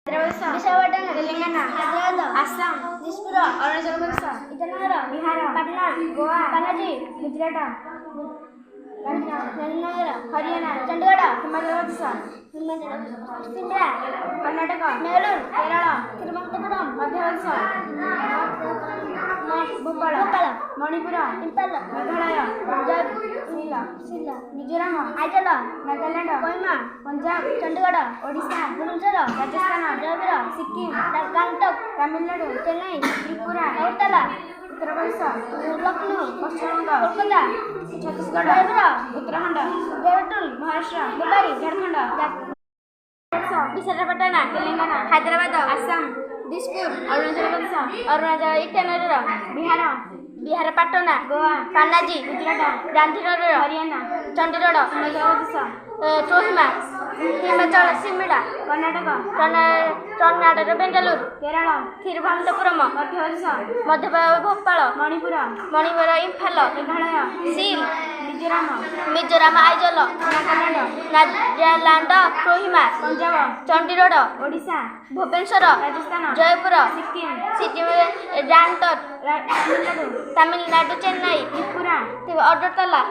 Visakhapatnam, Telangana, Hyderabad, Assam, Dispur, Arunachal Pradesh, Itanagar, Bihar, Patna, Goa, Panaji, Gujarat, Nagar, Haryana, Chandigarh, Himachal Pradesh, Shimla, Karnataka, Nehru, Kerala, Thiruvananthapuram, Madhya Pradesh, Bhopal, Manipur, Imphal, Meghalaya, Punjab, Shila, Mizoram, Aizawl, Nagaland, Kohima, Punjab, Chandigarh, Odisha, Bhubaneswar, Rajasthan, Jaipur, Sikkim, Gangtok, Tamil Nadu, Chennai, Tripura, Agartala, Uttar Pradesh, Lucknow, Paschim Bengal, Kolkata, Chhattisgarh, Uttarakhand, Dehradun, Maharashtra, Mumbai, Jharkhand, Visakhapatnam, Telangana, Hyderabad, Assam, Dispur, Arunachal Pradesh, Itanagar, Bihar, Patna, Goa, Panaji, Gujarat, Gandhinagar, Haryana, Chandigarh, Himachal Pradesh, Kohima, Himachal, Shimla, Karnataka, Bengaluru, Kerala, Thiruvananthapuram, Madhya Bhopal, Manipur, Imphal, Meghalaya, Srila, Mizoram, Aizawl, Nagaland, Kohima, Punjab, Chandigarh, Odisha, Bhubaneswar, Rajasthan, Jaipur, Sikkim, Gangtok, Tamil Nadu, Chennai, Tripura, Agartala.